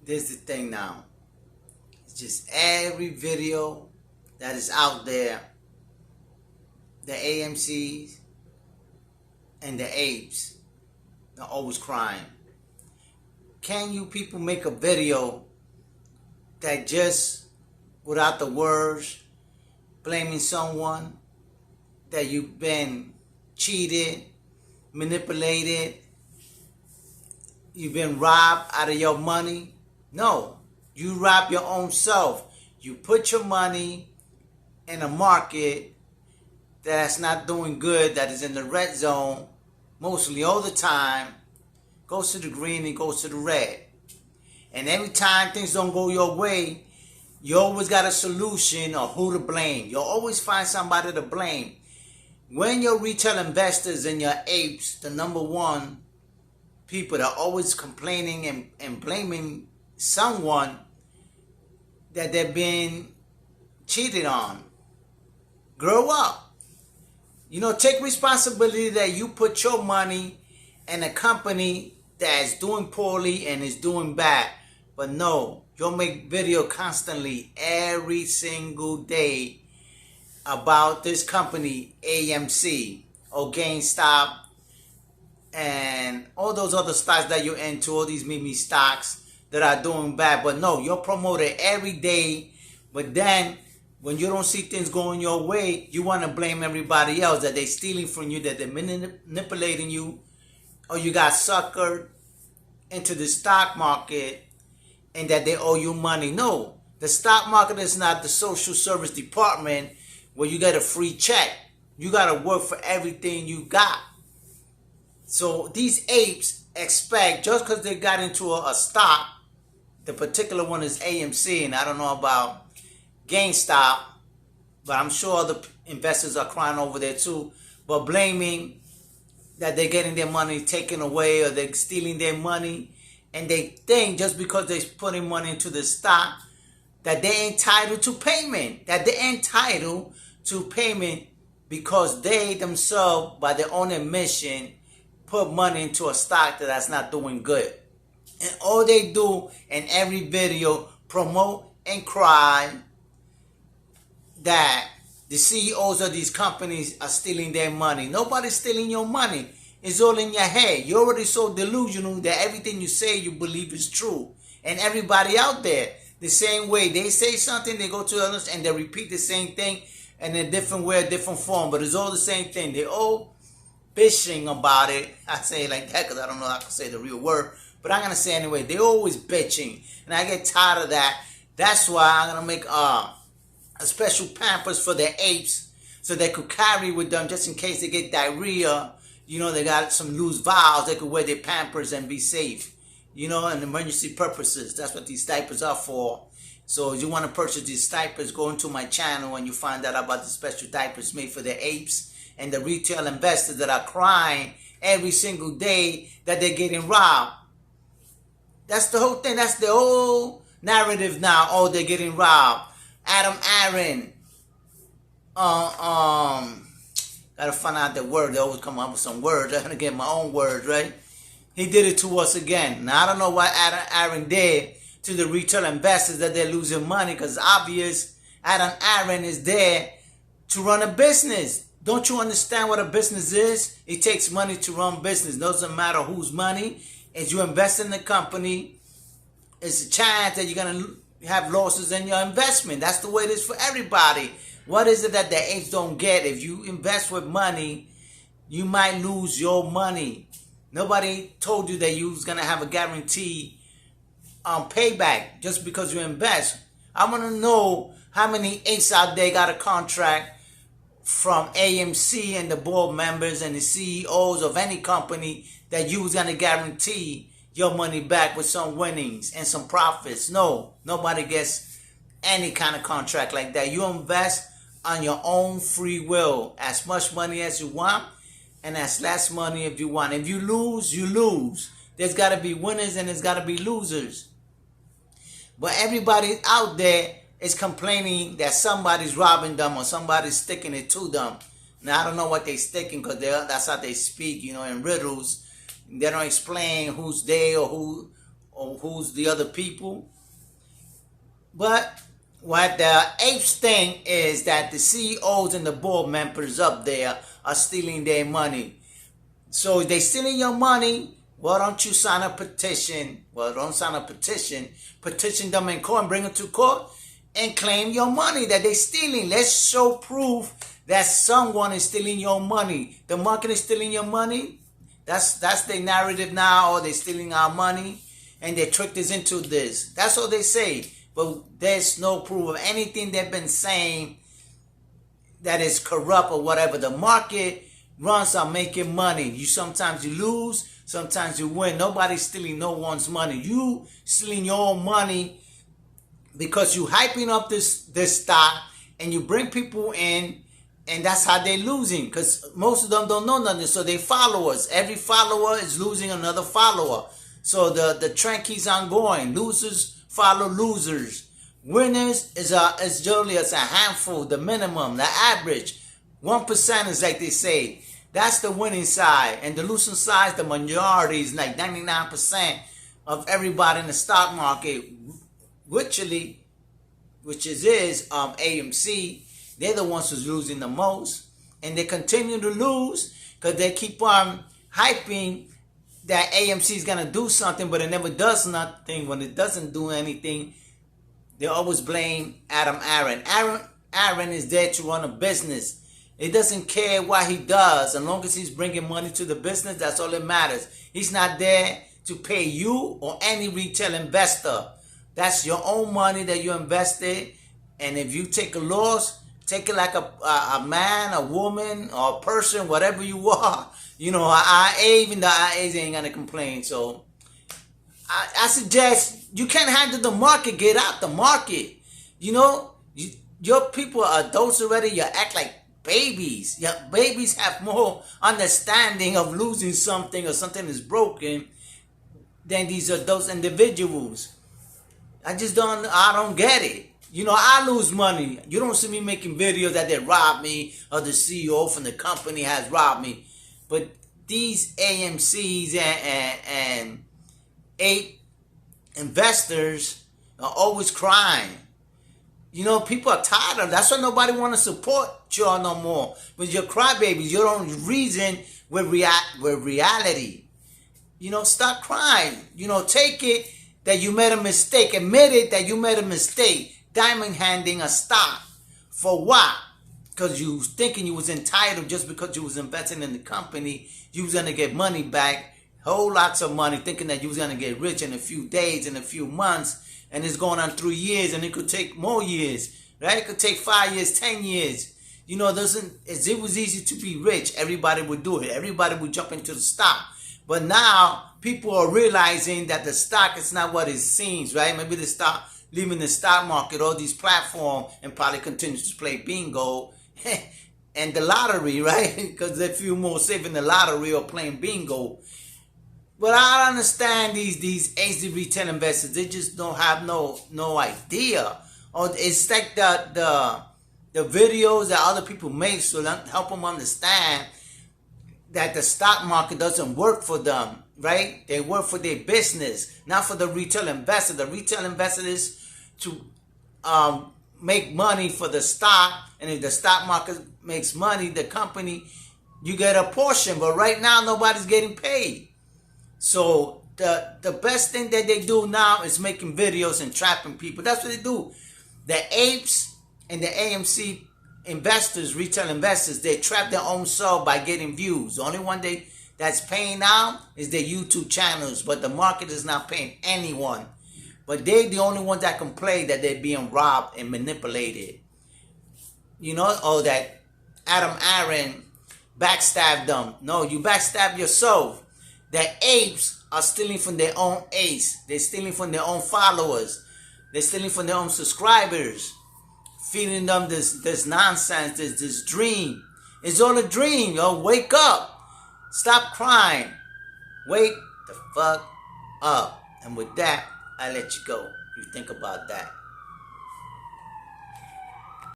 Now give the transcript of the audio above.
This is the thing now. It's just every video that is out there, the AMCs and the apes, they're always crying. Can you people make a video that just without the words, blaming someone that you've been cheated, manipulated, you've been robbed out of your money? No, you rob your own self. You put your money in a market that's not doing good, that is in the red zone, mostly all the time, goes to the green and goes to the red. And every time things don't go your way, you always got a solution of who to blame. You'll always find somebody to blame. When your retail investors and your apes, the number one people that are always complaining and blaming someone that they're being cheated on, grow up. Take responsibility that you put your money in a company that's doing poorly and is doing bad. But no, you'll make video constantly every single day about this company, AMC or GameStop, and all those other stocks that you're into, all these meme stocks that are doing bad. But no, you're promoted every day. But then when you don't see things going your way, you want to blame everybody else, that they're stealing from you, that they're manipulating you, or you got suckered into the stock market and that they owe you money. No, the stock market is not the social service department where you get a free check. You got to work for everything you got. So these apes expect, just because they got into a stock, the particular one is AMC, and I don't know about GameStop, but I'm sure other investors are crying over there too, but blaming that they're getting their money taken away or they're stealing their money. And they think just because they're putting money into the stock that they're entitled to payment. That they're entitled to payment because they themselves, by their own admission, put money into a stock that's not doing good. And all they do in every video, promote and cry that the CEOs of these companies are stealing their money. Nobody's stealing your money. It's all in your head. You're already so delusional that everything you say you believe is true. And everybody out there, the same way. They say something, they go to others, and they repeat the same thing in a different way, a different form. But it's all the same thing. They all bitching about it. I say it like that because I don't know how to say the real word. But I'm going to say it anyway. They're always bitching. And I get tired of that. That's why I'm going to make a special Pampers for their apes so they could carry with them just in case they get diarrhea. They got some loose valves. They could wear their Pampers and be safe. And emergency purposes. That's what these diapers are for. So if you want to purchase these diapers, go into my channel and you find out about the special diapers made for the apes and the retail investors that are crying every single day that they're getting robbed. That's the whole thing. That's the whole narrative now. Oh, they're getting robbed. Adam Aaron. Gotta find out the word. They always come up with some words. I'm gonna get my own words, right? He did it to us again. Now I don't know what Adam Aaron did to the retail investors that they're losing money, because obvious Adam Aaron is there to run a business. Don't you understand what a business is? It takes money to run business. Doesn't matter whose money. As you invest in the company, it's a chance that you're gonna have losses in your investment. That's the way it is for everybody. What is it that the apes don't get? If you invest with money, you might lose your money. Nobody told you that you was going to have a guarantee payback just because you invest. I want to know how many apes out there got a contract from AMC and the board members and the CEOs of any company that you was going to guarantee your money back with some winnings and some profits. No, nobody gets any kind of contract like that. You invest on your own free will, as much money as you want and as less money if you want. If you lose, you lose. There's got to be winners and there's got to be losers. But everybody out there is complaining that somebody's robbing them or somebody's sticking it to them. Now, I don't know what they're sticking because that's how they speak, in riddles. They don't explain who's they or or who's the other people. But what the apes think is that the CEOs and the board members up there are stealing their money. So if they're stealing your money, why don't you sign a petition? Well, don't sign a petition. Petition them in court and bring them to court and claim your money that they're stealing. Let's show proof that someone is stealing your money. The market is stealing your money. That's their narrative now. Or they're stealing our money and they tricked us into this. That's all they say. But there's no proof of anything they've been saying that is corrupt or whatever. The market runs on making money. Sometimes you lose, sometimes you win. Nobody's stealing no one's money. You stealing your own money because you hyping up this stock and you bring people in, and that's how they're losing, because most of them don't know nothing. So they followers. Every follower is losing another follower. So the trend keeps on going. Losers follow losers. Winners is generally as a handful, the minimum, the average. 1% is like they say. That's the winning side. And the losing side, the majority is like 99% of everybody in the stock market, which is AMC. They're the ones who's losing the most. And they continue to lose because they keep on hyping that AMC is going to do something, but it never does nothing. When it doesn't do anything, they always blame Adam Aaron. Aaron is there to run a business. It doesn't care what he does. As long as he's bringing money to the business, that's all that matters. He's not there to pay you or any retail investor. That's your own money that you invested. And if you take a loss, take it like a man, a woman, or a person, whatever you are. You know, even the IAs ain't gonna complain. So I suggest you can't handle the market, get out the market. You know, your people are adults already. You act like babies. Your babies have more understanding of losing something or something is broken than these adult individuals. I don't get it. You know, I lose money. You don't see me making videos that they robbed me or the CEO from the company has robbed me. But these AMCs and ape investors are always crying. You know, people are tired of it. That's why nobody want to support y'all no more. But you're crybabies. You don't reason with reality. You know, stop crying. You know, take it that you made a mistake. Admit it that you made a mistake. Diamond handing a stock. For what? Because you was thinking you was entitled just because you was investing in the company. You was going to get money back. Whole lots of money. Thinking that you was going to get rich in a few days, in a few months. And it's going on 3 years, and it could take more years. Right? It could take 5 years, 10 years. You know, it was easy to be rich. Everybody would do it. Everybody would jump into the stock. But now, people are realizing that the stock is not what it seems, right? Maybe the stock, leaving the stock market, all these platforms, and probably continue to play bingo and the lottery, right? Because they feel more safe in the lottery or playing bingo. But I understand these AZ retail investors. They just don't have no idea. Or it's like the videos that other people make, so that help them understand that the stock market doesn't work for them, right? They work for their business, not for the retail investor. The retail investor is to make money for the stock, and if the stock market makes money, the company, you get a portion. But right now, nobody's getting paid. So the best thing that they do now is making videos and trapping people. That's what they do. The apes and the AMC investors, retail investors, they trap their own soul by getting views. The only one that's paying now is their YouTube channels, but the market is not paying anyone. But they're the only ones that complain that they're being robbed and manipulated. You know, or that Adam Aaron backstabbed them. No, you backstabbed yourself. The apes are stealing from their own apes. They're stealing from their own followers. They're stealing from their own subscribers. Feeding them this nonsense, this dream. It's all a dream, yo. Wake up. Stop crying. Wake the fuck up. And with that, I let you go. You think about that.